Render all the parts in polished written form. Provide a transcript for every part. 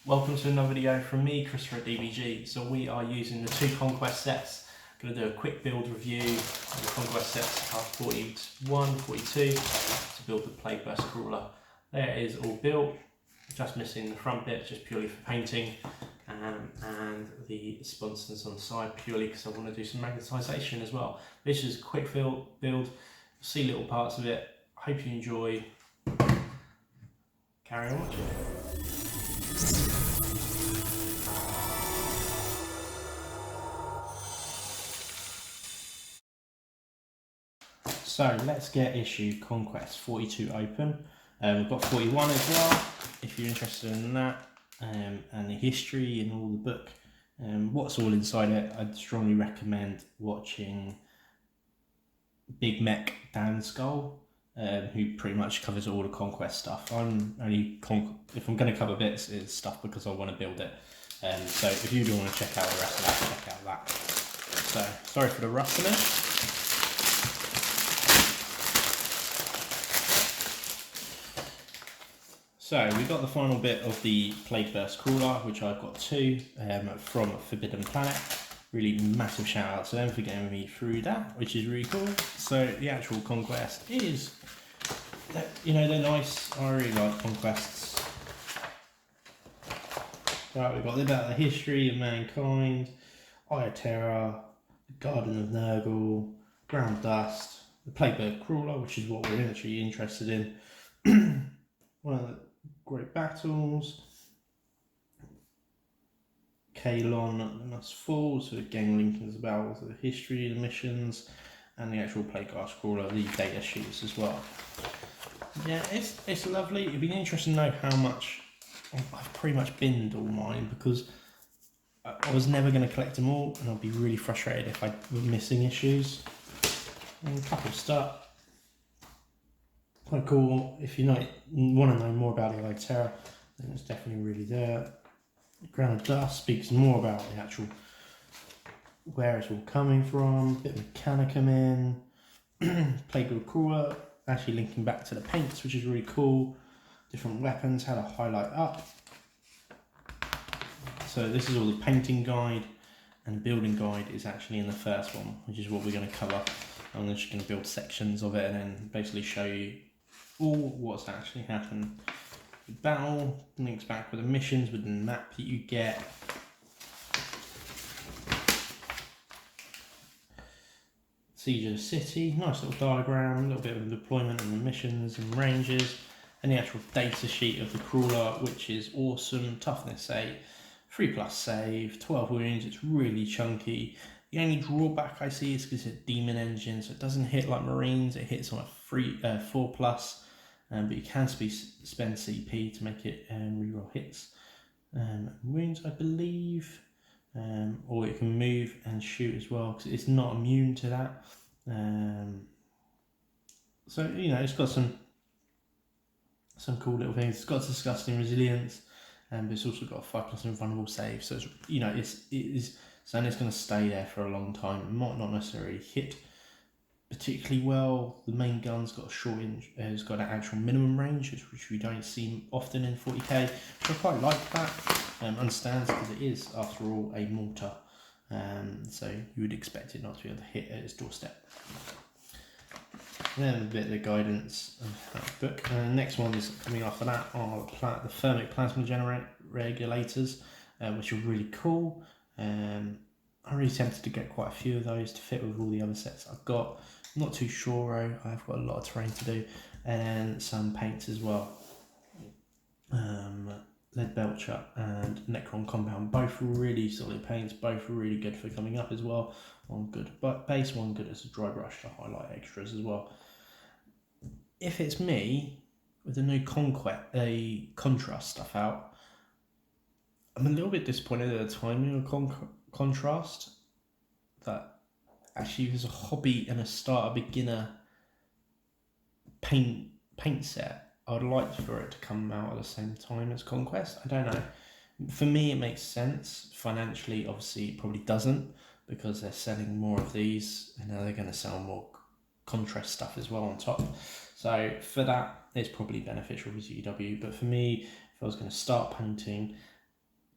Welcome to another video from me, Christopher at DBG. So we are using the two Conquest sets. I'm going to do a quick build review of the Conquest sets, part 41, 42, to build the Plaugeburst Crawler. There it is all built, just missing the front bit, just purely for painting, and the sponsons on the side purely because I want to do some magnetisation as well. This is a quick build, you'll see little parts of it. Hope you enjoy. Carry on watching. So let's get issue Conquest 42 open. We've got 41 as well, if you're interested in that, and the history and all the book. What's all inside it, I'd strongly recommend watching Big Mech Dan Skull, who pretty much covers all the Conquest stuff. I'm only, if I'm going to cover bits, it's stuff because I want to build it. So if you do want to check out the rest of that, check out that. So, sorry for the rustiness. So we got the final bit of the Plagueburst Crawler, which I've got two from Forbidden Planet. Really massive shout out to them for getting me through that, which is really cool. So the actual Conquest is, you know, they're nice. I really like Conquests. Right, we've got about the history of mankind, Eye of Terror, the Garden of Nurgle, Ground Dust, the Plagueburst Crawler, which is what we're actually interested in. One of the great battles, Kalon Must Fall, so the gang Lincoln's about the history, the missions, and the actual Plagueburst Crawler, the data sheets as well. Yeah, it's lovely. It'd be interesting to know how much I've pretty much binned all mine, because I was never going to collect them all, and I'd be really frustrated if I were missing issues. And a couple of stuff. Quite cool. If you want to know more about the Eye of Terror, then it's definitely really there. Ground of Dust speaks more about the actual where it's all coming from. Bit of Mechanicum in. Plagueburst Crawler, actually linking back to the paints, which is really cool. Different weapons, how to highlight up. So this is all the painting guide, and the building guide is actually in the first one, which is what we're going to cover. I'm just going to build sections of it and then basically show you all what's actually happened. The battle links back with the missions with the map that you get. Siege of the City, nice little diagram, a little bit of deployment and the missions and ranges, and the actual data sheet of the crawler, which is awesome. Toughness 8, 3+ save, 12 wounds, it's really chunky. The only drawback I see is because it's a demon engine, so it doesn't hit like Marines, it hits on a 4+, but you can spend CP to make it reroll hits. Wounds, I believe, or it can move and shoot as well, because it's not immune to that. So, you know, it's got some cool little things. It's got disgusting resilience, but it's also got a 5+ invulnerable save, so it's, you know, it is. So it's going to stay there for a long time. It might not necessarily hit particularly well. The main gun's got a short has got an actual minimum range, which we don't see often in 40k. Which I quite like that. Understands, because it is, after all, a mortar. So you would expect it not to be able to hit at its doorstep. And then a bit of the guidance of that book. And the next one is coming after that are the Thermic plasma regulators, which are really cool. I'm really tempted to get quite a few of those to fit with all the other sets I've got. I'm not too sure, I've got a lot of terrain to do, and some paints as well. Lead Belcher and Necron Compound, both really solid paints, both are really good for coming up as well. One good base, one good as a dry brush to highlight extras as well. If it's me, with the new contrast stuff out, I'm a little bit disappointed at the timing of contrast. That actually was a hobby and a starter beginner paint set. I would like for it to come out at the same time as Conquest. I don't know. For me, it makes sense. Financially, obviously, it probably doesn't, because they're selling more of these, and now they're going to sell more contrast stuff as well on top. So for that, it's probably beneficial for GW. But for me, if I was going to start painting,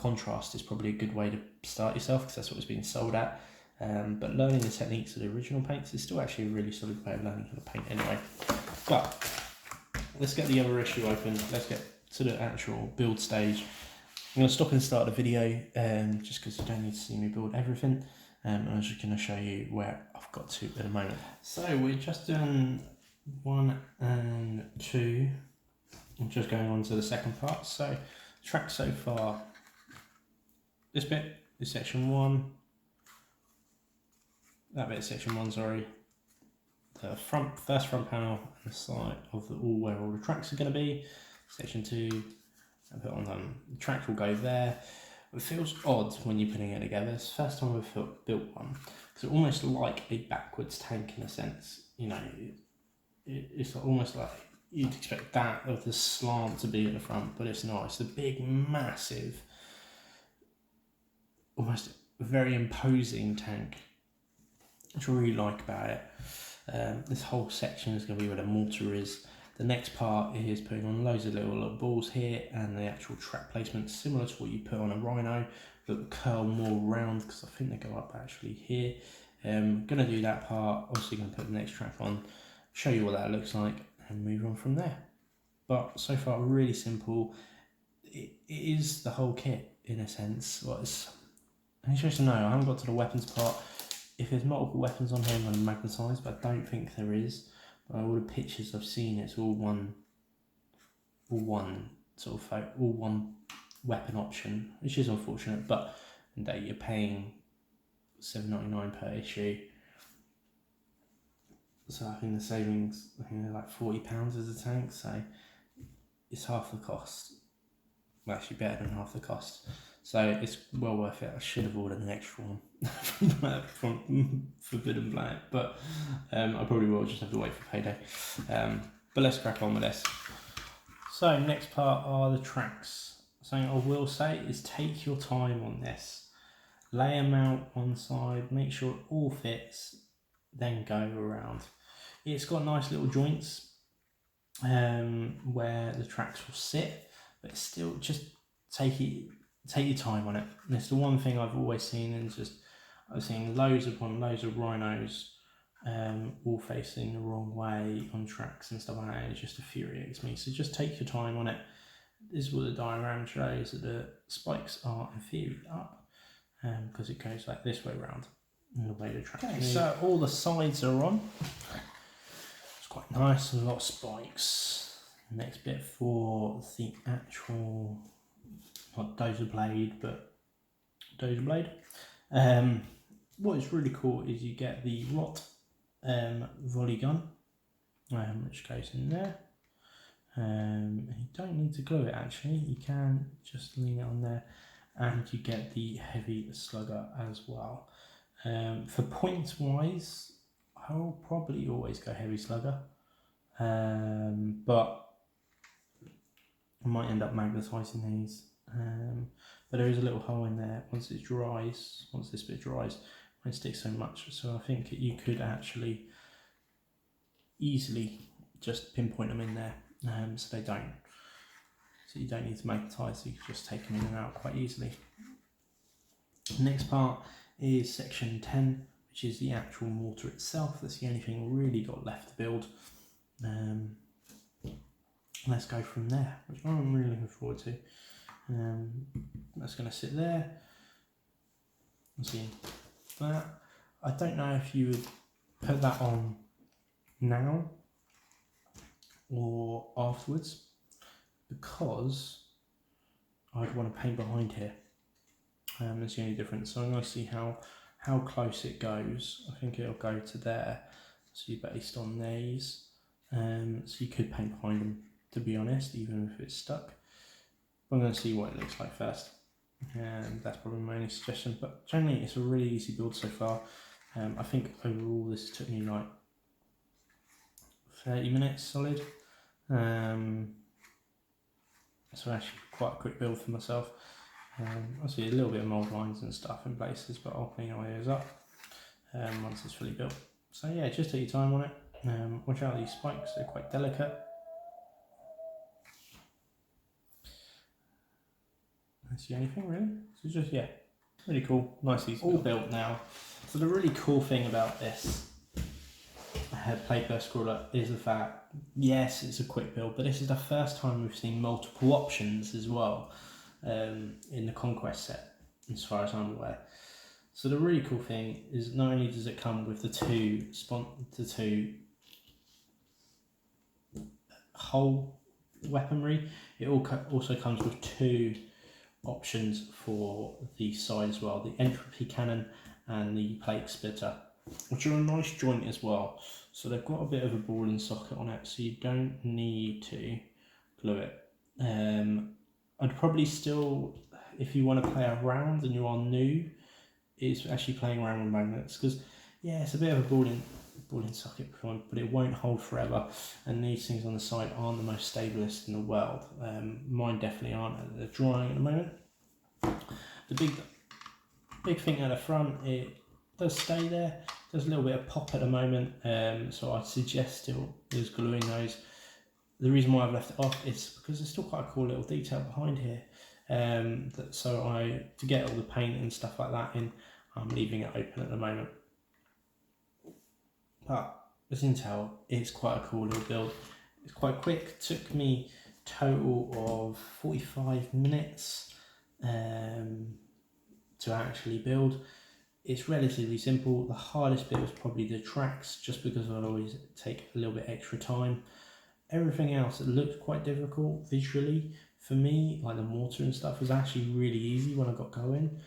contrast is probably a good way to start yourself, because that's what it's being sold at. But learning the techniques of the original paints is still actually a really solid way of learning how to paint anyway. But let's get the other issue open. Let's get to the actual build stage. I'm going to stop and start the video just because you don't need to see me build everything. And I'm just going to show you where I've got to at the moment. So we're just doing 1 and 2. I'm just going on to the second part. So track so far, this bit is section 1. That bit is section 1, sorry. The first front panel and the side of where all the tracks are going to be. Section 2, I put on them. The tracks will go there. It feels odd when you're putting it together. It's the first time we've built one, because it's almost like a backwards tank in a sense. You know, it's almost like you'd expect that of the slant to be at the front, but it's not. It's the big, massive, almost very imposing tank, which I really like about it. This whole section is going to be where the mortar is. The next part is putting on loads of little balls here, and the actual track placement similar to what you put on a Rhino, but curl more round, because I think they go up actually here. Going to do that part, obviously going to put the next track on, show you what that looks like, and move on from there. But so far really simple. It is the whole kit in a sense. Well, it's interesting to know, I haven't got to the weapons part. If there's multiple weapons on here, I'm going to magnetise, but I don't think there is. But all the pictures I've seen, it's all one weapon option, which is unfortunate. But that you're paying $7.99 per issue, so I think the savings, I think they're like £40 as a tank, so it's half the cost. Well, actually better than half the cost. So it's well worth it. I should have ordered an extra one from Forbidden Black, but I probably will just have to wait for payday. But let's crack on with this. So next part are the tracks. Something I will say is take your time on this. Lay them out on side, make sure it all fits, then go around. It's got nice little joints where the tracks will sit, but still just take your time on it. And it's the one thing I've always seen, and just I've seen loads upon loads of Rhinos all facing the wrong way on tracks and stuff like that. It just infuriates me. So just take your time on it. This is what the diagram shows, that the spikes are in theory up, because it goes like this way around and the way the track. Okay, so all the sides are on. It's quite nice, and a lot of spikes. Next bit for the actual, not dozer blade, but dozer blade. What is really cool is you get the rot volley gun, which goes in there. You don't need to glue it actually, you can just lean it on there, and you get the heavy slugger as well. For points wise, I'll probably always go heavy slugger, but I might end up magnetising these. But there is a little hole in there. Once this bit dries, it won't stick so much. So I think you could actually easily just pinpoint them in there, so they don't. So you don't need to magnetise, so you can just take them in and out quite easily. The next part is section 10, which is the actual mortar itself. That's the only thing we really got left to build. Let's go from there, which I'm really looking forward to. That's going to sit there. Let's see that. I don't know if you would put that on now or afterwards, because I'd want to paint behind here. That's the only difference. So I'm going to see how close it goes. I think it'll go to there. So you're based on these. So you could paint behind them, to be honest, even if it's stuck. I'm going to see what it looks like first, and that's probably my only suggestion. But generally, it's a really easy build so far. I think overall this took me like 30 minutes solid. So actually quite a quick build for myself. I see a little bit of mould lines and stuff in places, but I'll clean all those up once it's fully built. So yeah, just take your time on it. Watch out these spikes, they're quite delicate. That's the only thing really. So just, yeah, really cool, nice easy all built now. So the really cool thing about this Plagueburst Crawler is the fact, yes, it's a quick build, but this is the first time we've seen multiple options as well in the Conquest set, as far as I'm aware. So the really cool thing is not only does it come with the two whole weaponry, it also comes with two options for the side as well, the entropy cannon and the plate splitter, which are a nice joint as well. So they've got a bit of a ball and socket on it, so you don't need to glue it. I'd probably still, if you want to play around and you are new, is actually playing around with magnets, because yeah, it's a bit of a ball and socket point, but it won't hold forever, and these things on the side aren't the most stablest in the world. Mine definitely aren't. They're drying at the moment. The big thing at the front, it does stay there. There's a little bit of pop at the moment, so I'd suggest still is gluing those. The reason why I've left it off is because there's still quite a cool little detail behind here. So to get all the paint and stuff like that in, I'm leaving it open at the moment. But as you can tell, it's quite a cool little build. It's quite quick. It took me a total of 45 minutes to actually build. It's relatively simple. The hardest bit was probably the tracks, just because I'd always take a little bit extra time. Everything else, it looked quite difficult visually for me, like the mortar and stuff was actually really easy when I got going.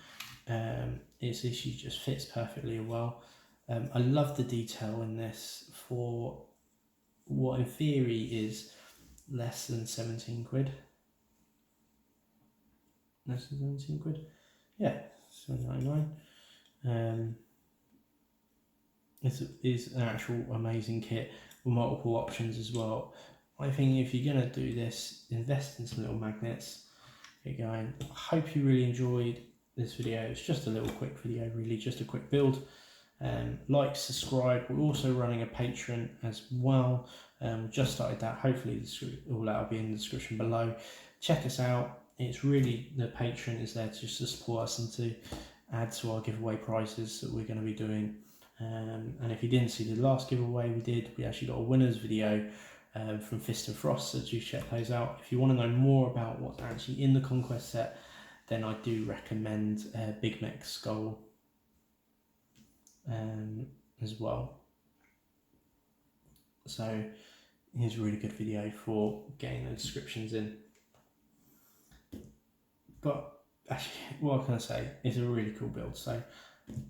It's actually just fits perfectly well. I love the detail in this for what in theory is less than 17 quid. Less than 17 quid? Yeah, £7.99. This is an actual amazing kit with multiple options as well. I think if you're going to do this, invest in some little magnets. Get going. I hope you really enjoyed this video. It's just a little quick video, really, just a quick build. Like, subscribe. We're also running a Patreon as well. We just started that. Hopefully all that will be in the description below. Check us out. It's really, the Patreon is there just to support us and to add to our giveaway prizes that we're going to be doing. And if you didn't see the last giveaway we did, we actually got a winners video from Fist and Frost, so do check those out. If you want to know more about what's actually in the Conquest set, then I do recommend Big Mech Skull as well. So here's a really good video for getting the descriptions in. But actually, what can I say? It's a really cool build. So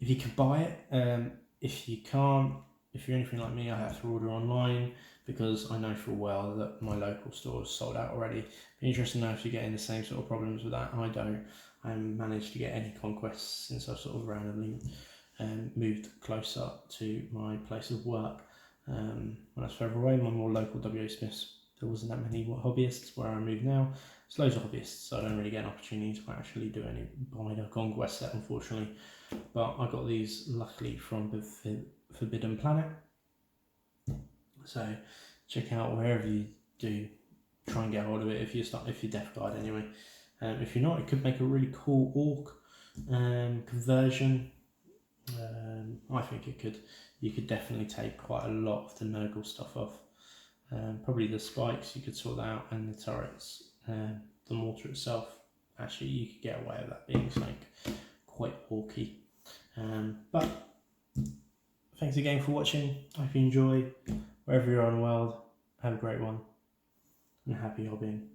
if you can buy it, if you can't, if you're anything like me, I have to order online because I know full well that my local store is sold out already. Be interested to know if you're getting the same sort of problems with that. I don't. I haven't managed to get any conquests since I've sort of randomly moved closer to my place of work. When I was further away, my more local WA Smiths, there wasn't that many hobbyists. Where I moved now, there's loads of hobbyists, so I don't really get an opportunity to actually do any buy the Conquest set, unfortunately. But I got these luckily from the Forbidden Planet. So check out wherever you do, try and get hold of it if you're deaf guide anyway. If you're not, it could make a really cool orc conversion. I think it could. You could definitely take quite a lot of the Nurgle stuff off. Probably the spikes you could sort that out, and the turrets, the mortar itself. Actually, you could get away with that being something quite orky. But thanks again for watching. I hope you enjoy. Wherever you are in the world, have a great one and happy hobbying.